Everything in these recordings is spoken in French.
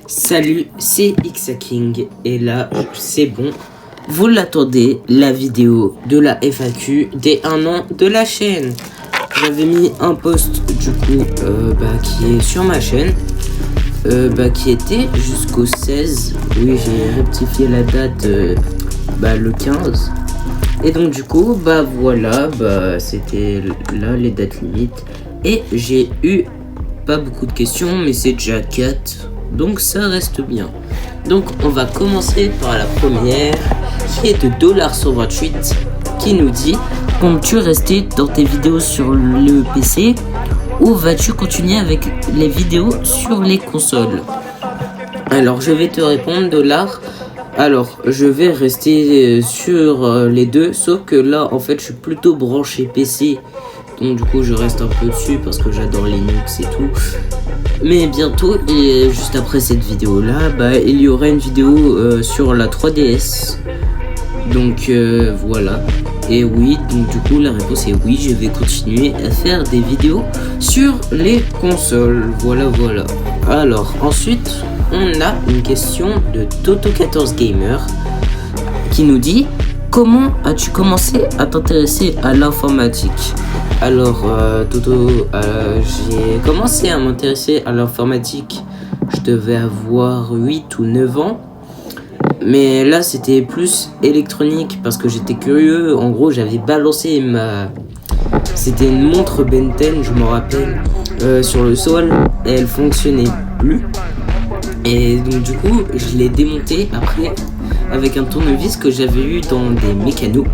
Salut, c'est Xaking et là, c'est bon. Vous l'attendez, la vidéo de la FAQ des 1 an de la chaîne. J'avais mis un post du coup qui est sur ma chaîne, qui était jusqu'au 16. Oui, j'ai rectifié la date le 15. Et donc du coup, voilà, c'était là les dates limites. Et j'ai eu pas beaucoup de questions, mais c'est déjà 4. Donc ça reste bien. Donc on va commencer par la première, qui est de $128, qui nous dit: comptes-tu rester dans tes vidéos sur le PC ou vas-tu continuer avec les vidéos sur les consoles? Alors je vais te répondre, Dollar. Alors je vais rester sur les deux, sauf que là en fait je suis plutôt branché PC. Donc du coup je reste un peu dessus parce que j'adore Linux et tout. Mais bientôt, et juste après cette vidéo là, il y aura une vidéo sur la 3DS. Donc voilà. Et oui, donc du coup la réponse est oui, je vais continuer à faire des vidéos sur les consoles. Voilà. Alors ensuite, on a une question de Toto14Gamer qui nous dit: comment as-tu commencé à t'intéresser à l'informatique? Alors Toto, j'ai commencé à m'intéresser à l'informatique, je devais avoir 8 ou 9 ans. Mais là c'était plus électronique parce que j'étais curieux. En gros j'avais balancé c'était une montre Benten, je me rappelle, sur le sol et elle fonctionnait plus. Et donc du coup je l'ai démontée après avec un tournevis que j'avais eu dans des mécanos.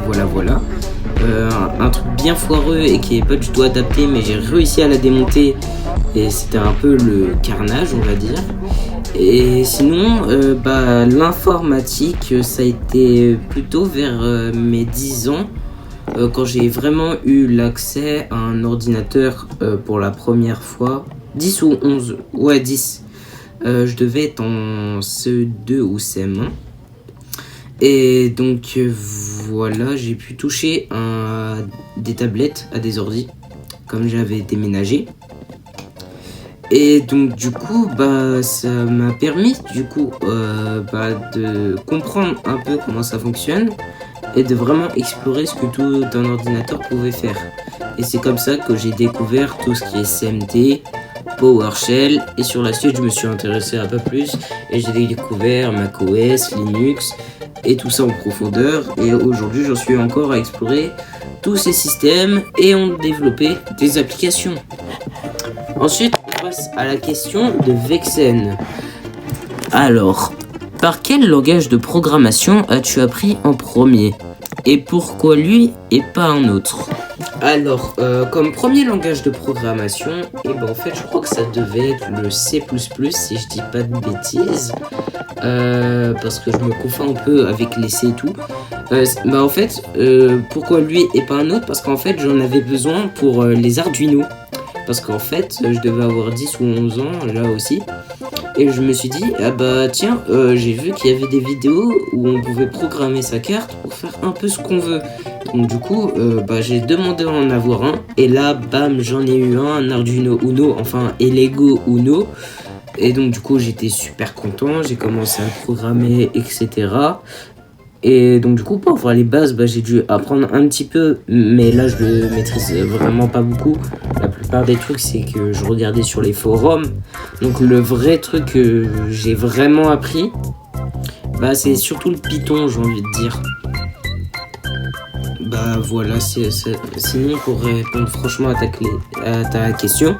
Voilà. Un truc bien foireux et qui est pas du tout adapté, mais j'ai réussi à la démonter et c'était un peu le carnage, on va dire. Et sinon l'informatique, ça a été plutôt vers mes 10 ans, quand j'ai vraiment eu l'accès à un ordinateur pour la première fois. 10 ou 11, ouais 10. Je devais être en CE2 ou CM1. Et donc voilà, j'ai pu toucher à des tablettes, à des ordi, comme j'avais déménagé. Et donc du coup, ça m'a permis de comprendre un peu comment ça fonctionne et de vraiment explorer ce que tout un ordinateur pouvait faire. Et c'est comme ça que j'ai découvert tout ce qui est CMD, PowerShell, et sur la suite je me suis intéressé un peu plus et j'ai découvert macOS, Linux et tout ça en profondeur. Et aujourd'hui j'en suis encore à explorer tous ces systèmes et en développer des applications. Ensuite on passe à la question de Vexen. Alors, par quel langage de programmation as-tu appris en premier? Et pourquoi lui et pas un autre? Alors, comme premier langage de programmation, en fait, je crois que ça devait être le C++, si je dis pas de bêtises, parce que je me confonds un peu avec les C et tout. En fait, pourquoi lui et pas un autre? Parce qu'en fait, j'en avais besoin pour les Arduino. Parce qu'en fait, je devais avoir 10 ou 11 ans, là aussi. Et je me suis dit, tiens, j'ai vu qu'il y avait des vidéos où on pouvait programmer sa carte pour faire un peu ce qu'on veut. Donc du coup, j'ai demandé à en avoir un. Et là, bam, j'en ai eu un Arduino Uno, enfin, et Lego Uno. Et donc du coup, j'étais super content. J'ai commencé à programmer, etc. Et donc du coup, pour avoir les bases, j'ai dû apprendre un petit peu. Mais là, je le maîtrise vraiment pas beaucoup. La plupart des trucs, c'est que je regardais sur les forums. Donc le vrai truc que j'ai vraiment appris, c'est surtout le Python, j'ai envie de dire. Voilà, sinon pour répondre franchement à ta question,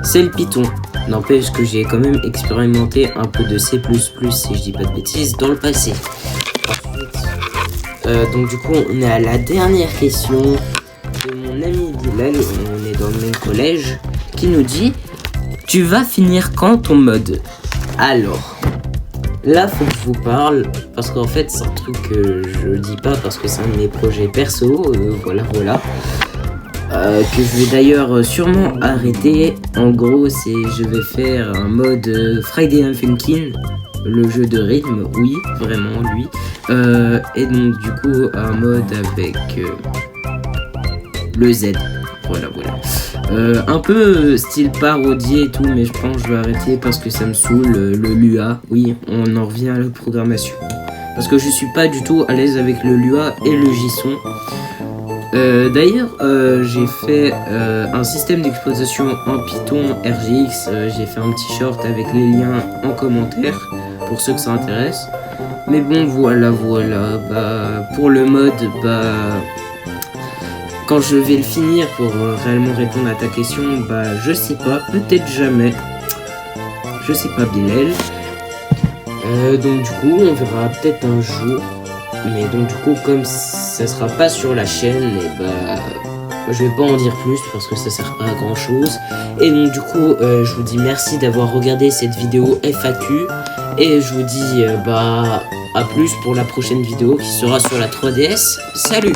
c'est le Python. N'empêche que j'ai quand même expérimenté un peu de C++, si je dis pas de bêtises, dans le passé. Donc du coup, on est à la dernière question de mon ami Bilal, on est dans le même collège, qui nous dit: tu vas finir quand ton mode? Alors, là faut que je vous parle, parce qu'en fait c'est un truc que je dis pas parce que c'est un de mes projets perso, voilà, que je vais d'ailleurs sûrement arrêter. En gros, je vais faire un mode Friday I'm Funkin', le jeu de rythme, oui, vraiment lui. Et donc du coup un mode avec le Z. Voilà. Un peu style parodie et tout, mais je pense que je vais arrêter parce que ça me saoule. Le Lua, oui, on en revient à la programmation. Parce que je suis pas du tout à l'aise avec le Lua et le JSON. D'ailleurs, j'ai fait un système d'exploitation en Python RGX. J'ai fait un petit short avec les liens en commentaire pour ceux que ça intéresse. Mais bon, voilà. Bah, pour le mode, quand je vais le finir pour réellement répondre à ta question, je sais pas, peut-être jamais. Je sais pas, Bilal. Donc du coup, on verra peut-être un jour. Mais donc du coup, comme ça sera pas sur la chaîne, je vais pas en dire plus parce que ça sert pas à grand chose. Et donc du coup, je vous dis merci d'avoir regardé cette vidéo FAQ. Et je vous dis à plus pour la prochaine vidéo qui sera sur la 3DS. Salut!